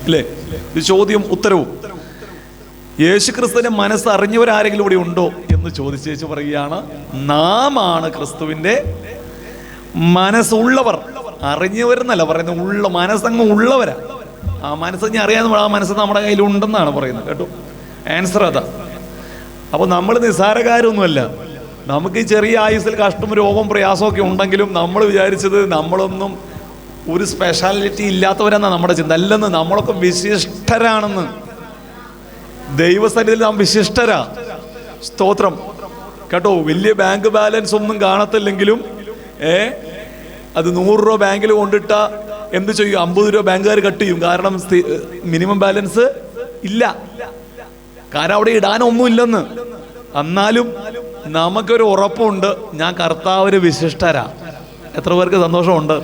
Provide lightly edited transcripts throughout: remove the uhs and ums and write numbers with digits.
അല്ലേ? ഇത് ചോദ്യം ഉത്തരവും. യേശുക്രിസ്തുവിന്റെ മനസ്സ് അറിഞ്ഞവരാരെങ്കിലും ഇവിടെ ഉണ്ടോ എന്ന് ചോദിച്ചേച്ച് പറയുകയാണ്, നാം ആണ് ക്രിസ്തുവിന്റെ മനസ്സുള്ളവർ. അറിഞ്ഞവരെന്നല്ല പറയുന്നത്, മനസ്സങ്ങ് ഉള്ളവരാ. ആ മനസ്സങ്ങ് അറിയാതെ ആ മനസ്സ് നമ്മുടെ കയ്യിലുണ്ടെന്നാണ് പറയുന്നത് കേട്ടോ. ആൻസർ അതാ. അപ്പോൾ നമ്മൾ നിസ്സാരക്കാരൊന്നുമല്ല. നമുക്ക് ഈ ചെറിയ ആയുസ്സിൽ കഷ്ടം, രോഗം, പ്രയാസമൊക്കെ ഉണ്ടെങ്കിലും നമ്മൾ വിചാരിച്ചത് നമ്മളൊന്നും ഒരു സ്പെഷ്യാലിറ്റി ഇല്ലാത്തവരെന്നാണ് നമ്മുടെ ചിന്ത. അല്ലെന്ന്, നമ്മളൊക്കെ വിശിഷ്ടരാണെന്ന്. ദൈവസന്നിധിയിൽ നാം വിശിഷ്ടരാ. സ്തോത്രം കേട്ടോ. വലിയ ബാങ്ക് ബാലൻസ് ഒന്നും കാണത്തില്ലെങ്കിലും അത് 100 രൂപ ബാങ്കിൽ കൊണ്ടിട്ട എന്ത് ചെയ്യും? 50 രൂപ ബാങ്കുകാർ കട്ട് ചെയ്യും. കാരണം മിനിമം ബാലൻസ് ഇല്ല, കാരണം അവിടെ ഇടാനൊന്നും ഇല്ലെന്ന്. എന്നാലും നമുക്കൊരു ഉറപ്പുണ്ട്, ഞാൻ കർത്താവിന് വിശിഷ്ടരാ. എത്ര പേർക്ക് സന്തോഷമുണ്ട്?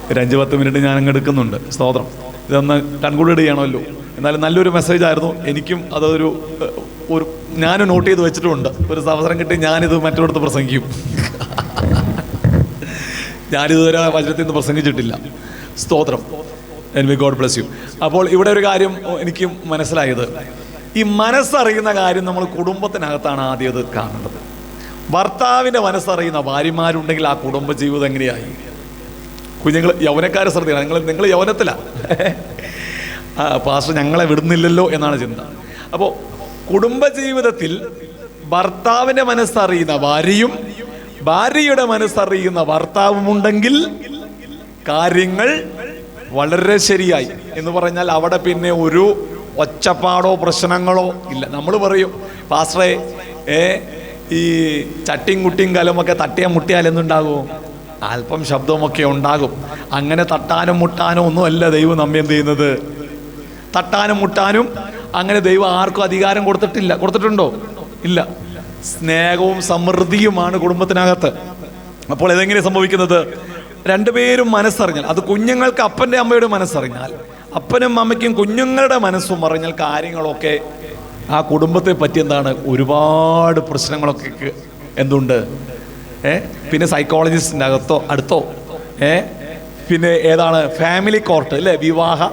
ഒരു 5-10 മിനിറ്റ് ഞാൻ അങ്ങ് എടുക്കുന്നുണ്ട്. സ്തോത്രം. ഇതൊന്ന് കൺക്ലൂഡ് ചെയ്യണമല്ലോ. എന്നാലും നല്ലൊരു മെസ്സേജ് ആയിരുന്നു. എനിക്കും അതൊരു ഞാൻ നോട്ട് ചെയ്ത് വെച്ചിട്ടുമുണ്ട്. ഒരു അവസരം കിട്ടി ഞാനിത് മറ്റൊരിടത്ത് പ്രസംഗിക്കും. ഞാനിതുവരെ വചനത്തിൽ നിന്ന് പ്രസംഗിച്ചിട്ടില്ല. സ്തോത്രം. Anyway, God bless you. അപ്പോൾ ഇവിടെ ഒരു കാര്യം എനിക്ക് മനസ്സിലായത്, ഈ മനസ്സറിയുന്ന കാര്യം നമ്മൾ കുടുംബത്തിനകത്താണ് ആദ്യം അത് കാണേണ്ടത്. ഭർത്താവിൻ്റെ മനസ്സറിയുന്ന ഭാര്യമാരുണ്ടെങ്കിൽ ആ കുടുംബ ജീവിതം എങ്ങനെയായി? കുഞ്ഞുങ്ങൾ, യൗവനക്കാരെ ശ്രദ്ധിക്കണം. നിങ്ങൾ യൗവനത്തിലാണ്, പാസ്റ്റർ ഞങ്ങളെ വിടുന്നില്ലല്ലോ എന്നാണ് ചിന്ത. അപ്പോൾ കുടുംബജീവിതത്തിൽ ഭർത്താവിൻ്റെ മനസ്സറിയുന്ന ഭാര്യയും ഭാര്യയുടെ മനസ്സറിയുന്ന ഭർത്താവും ഉണ്ടെങ്കിൽ കാര്യങ്ങൾ വളരെ ശരിയായി എന്ന് പറഞ്ഞാൽ അവിടെ പിന്നെ ഒരു ഒച്ചപ്പാടോ പ്രശ്നങ്ങളോ ഇല്ല. നമ്മൾ പറയും, പാസ്റ്ററെ ഈ ചട്ടിയും കുട്ടിയും കലമൊക്കെ തട്ടിയാൽ മുട്ടിയാൽ എന്തുണ്ടാകുമോ? അല്പം ശബ്ദമൊക്കെ ഉണ്ടാകും. അങ്ങനെ തട്ടാനും മുട്ടാനും ഒന്നുമല്ല ദൈവം നമ്മെ എന്ത് ചെയ്യുന്നത്. തട്ടാനും മുട്ടാനും അങ്ങനെ ദൈവം ആർക്കും അധികാരം കൊടുത്തിട്ടില്ല. കൊടുത്തിട്ടുണ്ടോ? ഇല്ല. സ്നേഹവും സമൃദ്ധിയുമാണ് കുടുംബത്തിനകത്ത്. അപ്പോൾ ഇതെങ്ങനെ സംഭവിക്കുന്നത്? രണ്ടുപേരും മനസ്സറിഞ്ഞാൽ, അത് കുഞ്ഞുങ്ങൾക്ക് അപ്പൻ്റെ അമ്മയുടെ മനസ്സറിഞ്ഞാൽ, അപ്പനും അമ്മയ്ക്കും കുഞ്ഞുങ്ങളുടെ മനസ്സും അറിഞ്ഞാൽ കാര്യങ്ങളൊക്കെ ആ കുടുംബത്തെ പറ്റി എന്താണ്, ഒരുപാട് പ്രശ്നങ്ങളൊക്കെ എന്തുണ്ട്. പിന്നെ സൈക്കോളജിസ്റ്റിൻ്റെ അകത്തോ അടുത്തോ പിന്നെ ഏതാണ് ഫാമിലി കോർട്ട് അല്ലേ, വിവാഹ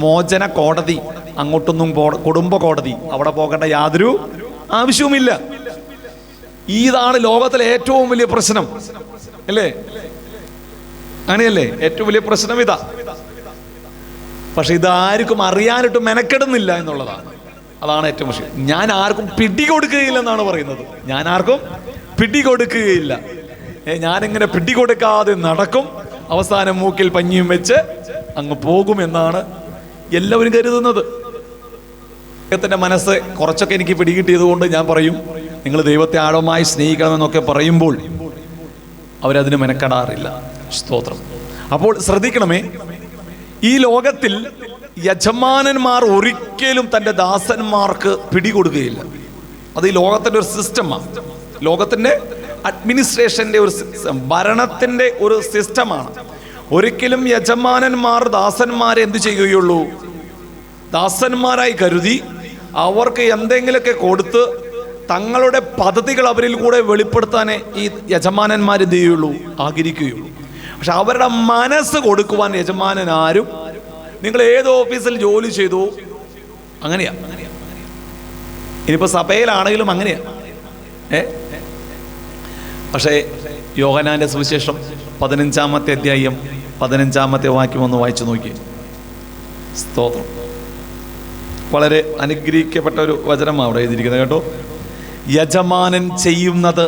മോചന കോടതി, അങ്ങോട്ടൊന്നും കുടുംബ കോടതി, അവിടെ പോകേണ്ട യാതൊരു ആവശ്യവുമില്ല. ഇതാണ് ലോകത്തിലെ ഏറ്റവും വലിയ പ്രശ്നം അല്ലേ? അങ്ങനെയല്ലേ? ഏറ്റവും വലിയ പ്രശ്നം ഇതാ. പക്ഷെ ഇതാർക്കും അറിയാനിട്ട് മെനക്കെടുന്നില്ല എന്നുള്ളതാണ്. അതാണ് ഏറ്റവും വിഷയം. ഞാൻ ആർക്കും പിടികൊടുക്കുകയില്ലെന്നാണ് പറയുന്നത്. ഞാൻ ആർക്കും പിടികൊടുക്കുകയില്ല. ഞാനിങ്ങനെ പിടികൊടുക്കാതെ നടക്കും, അവസാനം മൂക്കിൽ പഞ്ഞിയും വെച്ച് അങ്ങ് പോകുമെന്നാണ് എല്ലാവരും കരുതുന്നത്. അദ്ദേഹത്തിൻ്റെ മനസ്സ് കുറച്ചൊക്കെ എനിക്ക് പിടികിട്ടിയത് കൊണ്ട് ഞാൻ പറയും, നിങ്ങൾ ദൈവത്തെ ആഴമായി സ്നേഹിക്കണമെന്നൊക്കെ പറയുമ്പോൾ അവരതിന് മെനക്കെടാറില്ല. സ്തോത്രം. അപ്പോൾ ശ്രദ്ധിക്കണമേ, ഈ ലോകത്തിൽ യജമാനന്മാർ ഒരിക്കലും തൻ്റെ ദാസന്മാർക്ക് പിടികൊടുക്കുകയില്ല. അത് ഈ ലോകത്തിൻ്റെ ഒരു സിസ്റ്റമാണ്. ലോകത്തിൻ്റെ അഡ്മിനിസ്ട്രേഷൻ്റെ ഒരു ഭരണത്തിൻ്റെ ഒരു സിസ്റ്റമാണ്. ഒരിക്കലും യജമാനന്മാർ ദാസന്മാരെ എന്ത് ചെയ്യുകയുള്ളൂ? ദാസന്മാരായി കരുതി അവർക്ക് എന്തെങ്കിലുമൊക്കെ കൊടുത്ത് തങ്ങളുടെ പദ്ധതികൾ അവരിൽ കൂടെ വെളിപ്പെടുത്താനേ ഈ യജമാനന്മാർ എന്ത് ചെയ്യുള്ളൂ? ആഗ്രഹിക്കുകയുള്ളൂ. പക്ഷെ അവരുടെ മനസ്സ് കൊടുക്കുവാൻ യജമാനൻ ആരും, നിങ്ങൾ ഏത് ഓഫീസിൽ ജോലി ചെയ്തു അങ്ങനെയാ, ഇനിയിപ്പോൾ സഭയിലാണെങ്കിലും അങ്ങനെയാ. പക്ഷേ യോഹന്നാന്റെ സുവിശേഷം 15-ാമത്തെ അധ്യായം 15-ാമത്തെ വാക്യം ഒന്ന് വായിച്ചു നോക്കി. സ്തോത്രം. വളരെ അനുഗ്രഹിക്കപ്പെട്ട ഒരു വചനമാണ് അവിടെ എഴുതിയിരിക്കുന്നത് കേട്ടോ. യജമാനൻ ചെയ്യുന്നത്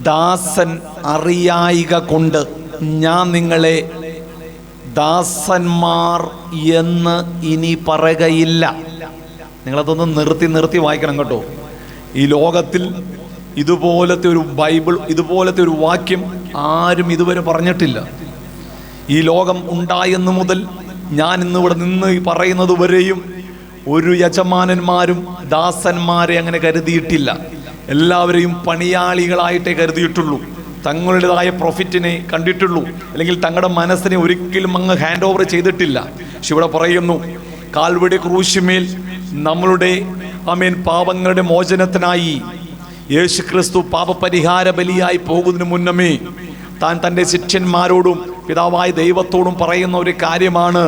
ദാസൻ അറിയായിക കൊണ്ട് ഞാൻ നിങ്ങളെ ദാസന്മാർ എന്ന് ഇനി പറയുകയില്ല. നിങ്ങളതൊന്ന് നിർത്തി വായിക്കണം കേട്ടോ. ഈ ലോകത്തിൽ ഇതുപോലത്തെ ഒരു ബൈബിൾ, ഇതുപോലത്തെ ഒരു വാക്യം ആരും ഇതുവരെ പറഞ്ഞിട്ടില്ല. ഈ ലോകം ഉണ്ടായെന്ന് മുതൽ ഞാൻ ഇന്നിവിടെ നിന്ന് പറയുന്നത് വരെയും ഒരു യജമാനന്മാരും ദാസന്മാരെ അങ്ങനെ കരുതിയിട്ടില്ല. എല്ലാവരെയും പണിയാളികളായിട്ടേ കരുതിയിട്ടുള്ളൂ. തങ്ങളുടേതായ പ്രോഫിറ്റിനെ കണ്ടിട്ടുള്ളൂ, അല്ലെങ്കിൽ തങ്ങളുടെ മനസ്സിനെ ഒരിക്കലും അങ്ങ് ഹാൻഡ് ഓവർ ചെയ്തിട്ടില്ല. പക്ഷെ ഇവിടെ പറയുന്നു, കാൽവടി ക്രൂശിമേൽ നമ്മളുടെ പാപങ്ങളുടെ മോചനത്തിനായി യേശു ക്രിസ്തു പാപപരിഹാര ബലിയായി പോകുന്നതിന് മുന്നമേ താൻ തൻ്റെ ശിഷ്യന്മാരോടും പിതാവായ ദൈവത്തോടും പറയുന്ന ഒരു കാര്യമാണ്,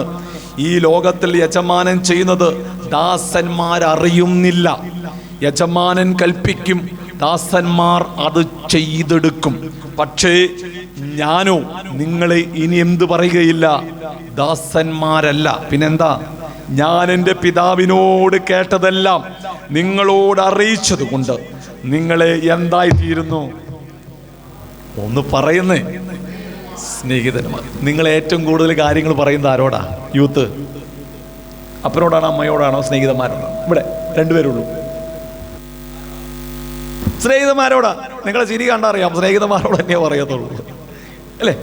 ഈ ലോകത്തിൽ യജമാനൻ ചെയ്യുന്നത് ദാസന്മാരറിയുന്നില്ല. യജമാനൻ കൽപ്പിക്കും, ദാസന്മാർ അത് ചെയ്തെടുക്കും. പക്ഷേ ഞാനോ നിങ്ങളെ ഇനി എന്ത് പറയുകയില്ല, ദാസന്മാരല്ല, പിന്നെന്താ? ഞാൻ എൻ്റെ പിതാവിനോട് കേട്ടതെല്ലാം നിങ്ങളോട് അറിയിച്ചത് കൊണ്ട് നിങ്ങളെ എന്തായിത്തീരുന്നു? ഒന്ന് പറയുന്നേ, സ്നേഹിതന്മാർ. നിങ്ങൾ ഏറ്റവും കൂടുതൽ കാര്യങ്ങൾ പറയുന്നത് ആരോടാ? യൂത്ത് അപ്പനോടാണോ അമ്മയോടാണോ സ്നേഹിതന്മാരോടാണോ? ഇവിടെ രണ്ടുപേരുള്ളൂ. സ്നേഹിതന്മാരോടാ. നിങ്ങളെ ചിരി കണ്ടറിയാം, സ്നേഹിതന്മാരോട് തന്നെയേ പറയത്തുള്ളൂ, അല്ലേ?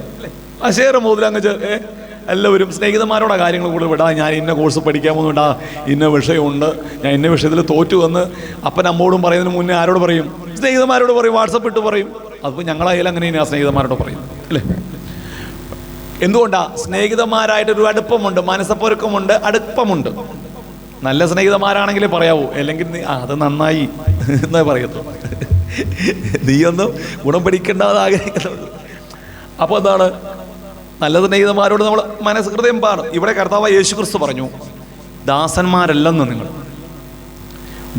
അശേർ മുതലങ്ങ് എല്ലാവരും സ്നേഹിതന്മാരോടാ കാര്യങ്ങൾ കൂടുതൽ വിടാ. ഞാൻ ഇന്ന കോഴ്സ് പഠിക്കാൻ പോകുന്നുണ്ടാ, ഇന്ന വിഷയമുണ്ട്, ഞാൻ ഇന്ന വിഷയത്തിൽ തോറ്റു വന്ന് അപ്പൻ അമ്മോടും പറയുന്നതിന് മുന്നേ ആരോട് പറയും? സ്നേഹിതന്മാരോട് പറയും, വാട്സപ്പ് ഇട്ട് പറയും. അതിപ്പോൾ ഞങ്ങളായാലും അങ്ങനെ തന്നെയാണ് സ്നേഹിതന്മാരോട് പറയും, അല്ലേ? എന്തുകൊണ്ടാ? സ്നേഹിതന്മാരായിട്ടൊരു അടുപ്പമുണ്ട്, മനസ്സപ്പൊരുക്കമുണ്ട്, അടുപ്പമുണ്ട്. നല്ല സ്നേഹിതന്മാരാണെങ്കിലേ പറയാവൂ, അല്ലെങ്കിൽ അത് നന്നായി എന്നേ പറയത്തു. നീയൊന്നും ഗുണം പഠിക്കേണ്ടത് ആഗ്രഹിക്കുന്നത്. അപ്പോൾ എന്താണ്? നല്ല സ്നേഹിതന്മാരോട് നമ്മൾ ഹൃദയം പാടും. ഇവിടെ കർത്താവ് യേശുക്രിസ്തു പറഞ്ഞു, ദാസന്മാരല്ലെന്ന് നിങ്ങൾ.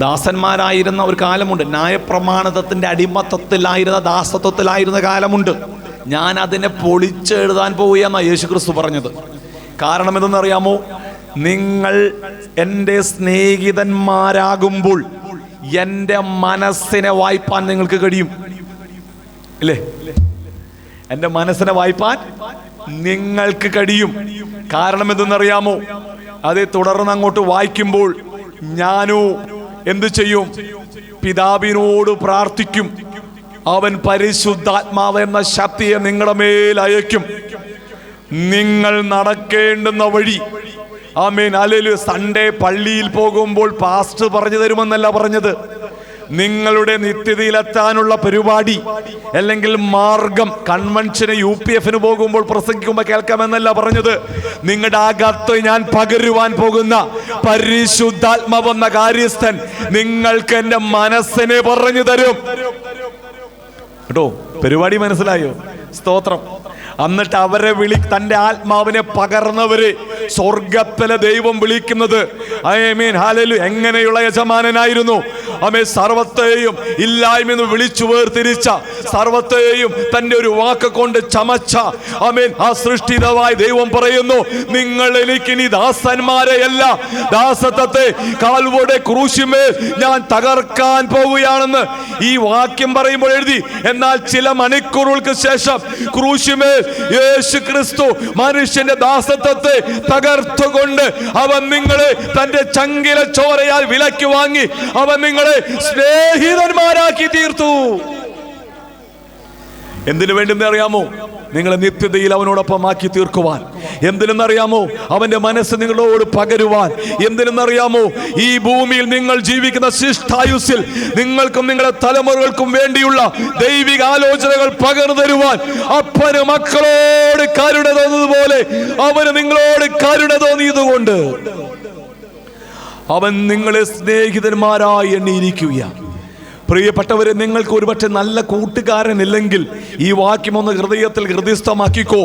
ദാസന്മാരായിരുന്ന ഒരു കാലമുണ്ട്. ന്യായപ്രമാണത്തിൻ്റെ അടിമത്തത്തിലായിരുന്ന, ദാസത്വത്തിലായിരുന്ന കാലമുണ്ട്. ഞാൻ അതിനെ പൊളിച്ചെഴുതാൻ പോവുകയെന്നാണ് യേശുക്രിസ്തു പറഞ്ഞത്. കാരണം എന്തെന്നറിയാമോ? നിങ്ങൾ എൻ്റെ സ്നേഹിതന്മാരാകുമ്പോൾ എൻ്റെ മനസ്സിനെ വായിപ്പാൻ നിങ്ങൾക്ക് കഴിയും, ഇല്ലേ? എൻ്റെ മനസ്സിനെ വായിപ്പാൻ നിങ്ങൾക്ക് കഴിയും. കാരണം എന്തെന്നറിയാമോ? അതേ തുടർന്ന് അങ്ങോട്ട് വായിക്കുമ്പോൾ ഞാനോ എന്തു ചെയ്യും? പിതാവിനോട് പ്രാർത്ഥിക്കും, അവൻ പരിശുദ്ധാത്മാവ് എന്ന ശക്തിയെ നിങ്ങളുടെ മേൽ അയക്കും. നിങ്ങൾ നടക്കേണ്ടുന്ന വഴി, ആമേൻ, ഹല്ലേലൂയ. സൺഡേ പള്ളിയിൽ പോകുമ്പോൾ പാസ്റ്റർ പറഞ്ഞു തരുമെന്നല്ല പറഞ്ഞത്. നിങ്ങളുടെ നിത്യതയിലെത്താനുള്ള പരിപാടി അല്ലെങ്കിൽ മാർഗം, കൺവെൻഷന് UPF പോകുമ്പോൾ പ്രസംഗിക്കുമ്പോൾ കേൾക്കാമെന്നല്ല പറഞ്ഞത്. നിങ്ങളുടെ അകത്ത് ഞാൻ പകരുവാൻ പോകുന്ന പരിശുദ്ധാത്മാവെന്ന കാര്യസ്ഥൻ നിങ്ങൾക്ക് എൻ്റെ മനസ്സിനെ പറഞ്ഞു തരും കേട്ടോ. പരിപാടി മനസ്സിലായോ? സ്തോത്രം. എന്നിട്ട് അവരെ തൻ്റെ ആത്മാവിനെ പകർന്നവരെ സ്വർഗത്തിലെ ദൈവം വിളിക്കുന്നത്, ആമേൻ, ഹല്ലേലൂയ, എങ്ങനെയുള്ള യജമാനനായിരുന്നു? ആമേൻ, സർവത്തെയും ഇല്ലായ്മയെന്ന് വിളിച്ചു വേർതിരിച്ച, സർവത്തെയും തൻ്റെ ഒരു വാക്ക് കൊണ്ട് ചമച്ച, ആമേൻ, ആ സൃഷ്ടിതമായ ദൈവം പറയുന്നു, നിങ്ങൾ എനിക്കിനി ദാസന്മാരെയല്ല, ദാസത്വത്തെ കാൽവയുടെ ക്രൂശിന്മേൽ ഞാൻ തകർക്കാൻ പോവുകയാണെന്ന് ഈ വാക്യം പറയുമ്പോൾ എഴുതി. എന്നാൽ ചില മണിക്കൂറുകൾക്ക് ശേഷം ക്രൂശിന്മേൽ യേശു ക്രിസ്തു മനുഷ്യന്റെ ദാസത്വത്തെ തകർത്തുകൊണ്ട് അവൻ നിങ്ങളെ തന്റെ ചങ്കില ചോരയാൽ വിലയ്ക്ക് വാങ്ങി അവൻ നിങ്ങളെ സ്നേഹിതന്മാരാക്കി തീർത്തു. എന്തിനു വേണ്ടെന്ന് അറിയാമോ? നിങ്ങളെ നിത്യതയിൽ അവനോടൊപ്പം ആക്കി തീർക്കുവാൻ. എന്തിനെന്നറിയാമോ? അവന്റെ മനസ്സ് നിങ്ങളോട് പകരുവാൻ. എന്തിനെന്നറിയാമോ? ഈ ഭൂമിയിൽ നിങ്ങൾ ജീവിക്കുന്ന ശിഷ്ടായുസിൽ നിങ്ങൾക്കും നിങ്ങളുടെ തലമുറകൾക്കും വേണ്ടിയുള്ള ദൈവിക ആലോചനകൾ പകർന്നു തരുവാൻ അപ്പന് മക്കളോട് കരുണ തോന്നുന്നതുപോലെ അവന് നിങ്ങളോട് കരുണ തോന്നിയതുകൊണ്ട് അവൻ നിങ്ങളെ സ്നേഹിതന്മാരായി എണ്ണിയിരിക്കുകയാണ്. പ്രിയപ്പെട്ടവരെ, നിങ്ങൾക്ക് ഒരുപക്ഷെ നല്ല കൂട്ടുകാരനില്ലെങ്കിൽ ഈ വാക്യം ഒന്ന് ഹൃദയത്തിൽ ഹൃദയസ്ഥമാക്കിക്കോ.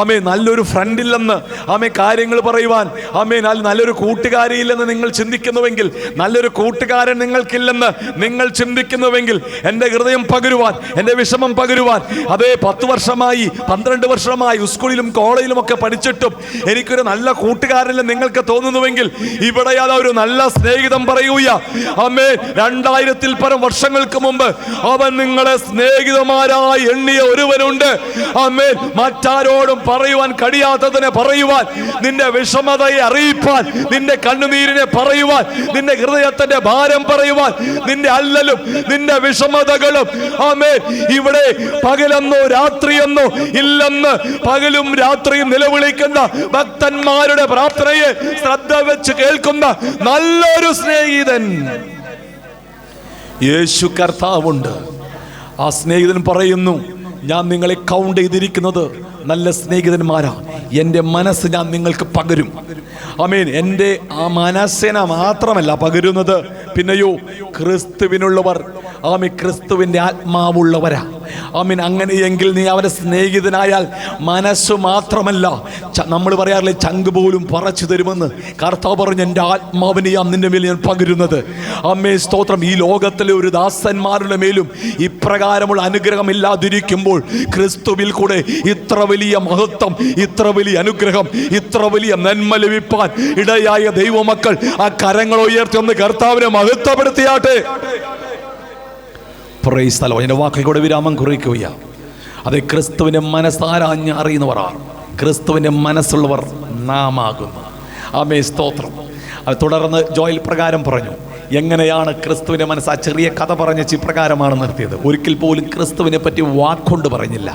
ആമേ, നല്ലൊരു ഫ്രണ്ടില്ലെന്ന്, ആമേ, കാര്യങ്ങൾ പറയുവാൻ, ആമേ, നല്ലൊരു കൂട്ടുകാരിയില്ലെന്ന് നിങ്ങൾ ചിന്തിക്കുന്നുവെങ്കിൽ, നല്ലൊരു കൂട്ടുകാരൻ നിങ്ങൾക്കില്ലെന്ന് നിങ്ങൾ ചിന്തിക്കുന്നുവെങ്കിൽ, എൻ്റെ ഹൃദയം പകരുവാൻ, എൻ്റെ വിഷമം പകരുവാൻ, അതേ 10 വർഷമായി 12 വർഷമായി സ്കൂളിലും കോളേജിലും ഒക്കെ പഠിച്ചിട്ടും എനിക്കൊരു നല്ല കൂട്ടുകാരനില്ലെന്ന് നിങ്ങൾക്ക് തോന്നുന്നുവെങ്കിൽ, ഇവിടെ ഒരു നല്ല സ്നേഹിതം പറയുക. ആമേ, 2000-ൽ പരം വർഷം മുമ്പ് അവൻ നിങ്ങളെ സ്നേഹിതന്മാരായി എണ്ണിയ ഒരുവനുണ്ട്. ആമേൻ. മറ്റാരോടും പറയുവാൻ കഴിയാത്തതിനെ പറയുവാൻ, നിന്റെ വിഷമതയെ അറിയിപ്പാൻ, നിന്റെ കണ്ണുനീരിനെ പറയുവാൻ, നിന്റെ ഹൃദയത്തിന്റെ ഭാരം പറയുവാൻ, നിന്റെ അല്ലലും നിന്റെ വിഷമതകളും, ആമേൻ, ഇവിടെ പകലെന്നോ രാത്രിയെന്നോ ഇല്ലെന്ന് പകലും രാത്രിയും നിലവിളിക്കുന്ന ഭക്തന്മാരുടെ പ്രാർത്ഥനയെ ശ്രദ്ധ വെച്ച് കേൾക്കുന്ന നല്ലൊരു സ്നേഹിതൻ യേശു കർത്താവുണ്ട്. ആ സ്നേഹിതൻ പറയുന്നു, ഞാൻ നിങ്ങളെ കൗണ്ട് ചെയ്തിരിക്കുന്നത് നല്ല സ്നേഹിതന്മാരാ. എൻ്റെ മനസ്സ് ഞാൻ നിങ്ങൾക്ക് പകരും. ആമേൻ. എൻ്റെ ആ മനസ്സിനെ മാത്രമല്ല പകരുന്നത്, പിന്നെയോ ക്രിസ്തുവിനുള്ളവർ, ആമേൻ, ക്രിസ്തുവിൻ്റെ ആത്മാവുള്ളവരാ. ആമേൻ. അങ്ങനെയെങ്കിൽ നീ അവൻ്റെ സ്നേഹിതനായാൽ മനസ്സ് മാത്രമല്ല നമ്മൾ പറയാറില്ലേ, ചങ്ക് പോലും പറച്ചു തരുമെന്ന് കർത്താവ് പറഞ്ഞു, എൻ്റെ ആത്മാവിനെയാം നിന്റെ മേൽ ഞാൻ പകരുന്നത്. അമ്മേ സ്തോത്രം. ഈ ലോകത്തിലെ ഒരു ദാസന്മാരുടെ മേലും ഇപ്രകാരമുള്ള അനുഗ്രഹമില്ലാതിരിക്കുമ്പോൾ ക്രിസ്തുവിൽ കൂടെ ഇത്ര വലിയ മഹത്വം, ഇത്ര വലിയ അനുഗ്രഹം, ഇത്ര വലിയ നന്മ ലഭിപ്പാൻ ഇടയായ ദൈവമക്കൾ ആ കരങ്ങൾ ഉയർത്തി ഒന്ന് കർത്താവിനെ മഹത്വപ്പെടുത്തിയാട്ടെ. Praise the Lord. എൻ്റെ വാക്കിൽ കൂടെ വിരാമം കുറിക്കുകയ. അത് ക്രിസ്തുവിൻ്റെ മനസ്സാരാഞ്ഞ് അറിയുന്നവരാണ്. ക്രിസ്തുവിൻ്റെ മനസ്സുള്ളവർ നാം ആകുന്നു. ആമേ സ്തോത്രം. അത് തുടർന്ന് ജോയൽ പ്രകാരം പറഞ്ഞു, എങ്ങനെയാണ് ക്രിസ്തുവിൻ്റെ മനസ്സ്. ആ ചെറിയ കഥ പറഞ്ഞ് ഇപ്രകാരമാണ് നിർത്തിയത്. ഒരിക്കൽ പോലും ക്രിസ്തുവിനെ പറ്റി വാക്കുകൊണ്ട് പറഞ്ഞില്ല,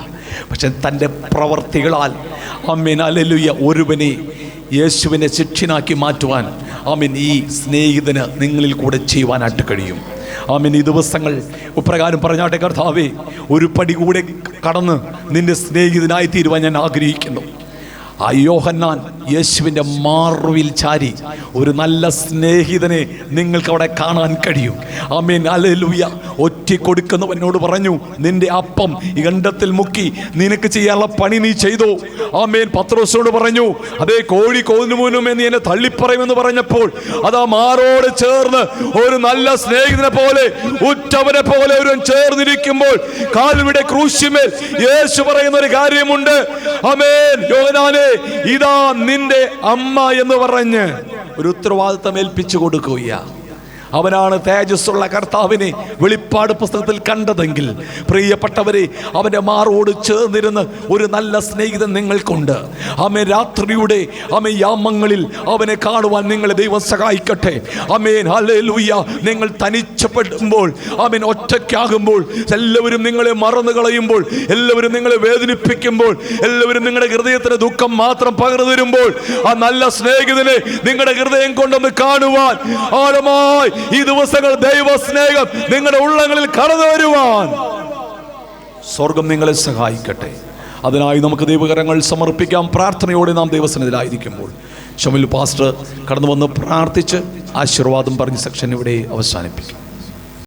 പക്ഷെ തൻ്റെ പ്രവർത്തികളാൽ ആമേൻ ഹല്ലേലൂയ ഒരുവനെ യേശുവിനെ ശിഷ്യനാക്കി മാറ്റുവാൻ ആമേൻ ഈ സ്നേഹിതന് നിങ്ങളിൽ കൂടെ ചെയ്യുവാനായിട്ട് കഴിയും. ആമേൻ. ഈ ദിവസങ്ങൾ ഇപ്രകാരം പറഞ്ഞാട്ടെ, കർത്താവേ ഒരു പടി കൂടെ കടന്ന് നിന്റെ സ്നേഹിതനായി തീരുവാൻ ഞാൻ ആഗ്രഹിക്കുന്നു. ആ യോഹന്നാൻ യേശുവിൻ്റെ മാർവിൽ ചാരി ഒരു നല്ല സ്നേഹിതനെ നിങ്ങൾക്ക് അവിടെ കാണാൻ കഴിയും. Amen hallelujah. ഒറ്റിക്കൊടുക്കുന്നവനോട് പറഞ്ഞു, നിന്റെ അപ്പം ഈ ഗണ്ഡത്തിൽ മുക്കി നിനക്ക് ചെയ്യാനുള്ള പണി നീ ചെയ്തോ. ആമേൻ. പത്രോസിനോട് പറഞ്ഞു, അതേ കോഴി കോന്നുമുന്നുമേ നീ എന്നെ തള്ളിപ്പറയുമെന്ന് പറഞ്ഞപ്പോൾ അതാ മാറോട് ചേർന്ന് ഒരു നല്ല സ്നേഹിതനെ പോലെ, ഉറ്റവനെ പോലെ ഒരുവൻ ചേർന്നിരിക്കുമ്പോൾ കാൽവിടെ ക്രൂശിന്മേൽ യേശു പറയുന്ന ഒരു കാര്യമുണ്ട്. ആമേൻ. യോഹന്നാനേ, ഇതാ നിന്റെ അമ്മ എന്ന് പറഞ്ഞ് ഒരു ഉത്തരവാദിത്തം ഏൽപ്പിച്ചു കൊടുക്കുക. അവനാണ് തേജസ്സുള്ള കർത്താവിനെ വെളിപ്പാട് പുസ്തകത്തിൽ കണ്ടതെങ്കിൽ പ്രിയപ്പെട്ടവരെ, അവൻ്റെ മാറോട് ചേർന്നിരുന്ന് ഒരു നല്ല സ്നേഹിതൻ നിങ്ങൾക്കുണ്ട്. ആമേൻ. രാത്രിയുടെ യാമങ്ങളിൽ അവനെ കാണുവാൻ നിങ്ങളെ ദൈവം സഹായിക്കട്ടെ. Amen hallelujah. നിങ്ങൾ തനിച്ചപ്പെടുമ്പോൾ, ആമേൻ ഒറ്റയ്ക്കാകുമ്പോൾ, എല്ലാവരും നിങ്ങളെ മറന്നു കളയുമ്പോൾ, എല്ലാവരും നിങ്ങളെ വേദനിപ്പിക്കുമ്പോൾ, എല്ലാവരും നിങ്ങളുടെ ഹൃദയത്തിന് ദുഃഖം മാത്രം പകർന്നു തരുമ്പോൾ, ആ നല്ല സ്നേഹിതനെ നിങ്ങളുടെ ഹൃദയം കൊണ്ടൊന്ന് കാണുവാൻ ആഴമായി ഈ ദിവസങ്ങൾ ദൈവ സ്നേഹം നിങ്ങളുടെ ഉള്ളങ്ങളിൽ കടന്നു വരുവാൻ സ്വർഗം നിങ്ങളെ സഹായിക്കട്ടെ. അതിനായി നമുക്ക് ദൈവകരങ്ങൾ സമർപ്പിക്കാം. പ്രാർത്ഥനയോടെ നാം ദൈവസന്നിധിയിലായിരിക്കുമ്പോൾ ഷമിൽ പാസ്റ്റർ കടന്നു വന്ന് പ്രാർത്ഥിച്ച് ആശീർവാദം പറഞ്ഞ സെക്ഷൻ ഇവിടെ അവസാനിപ്പിക്കും.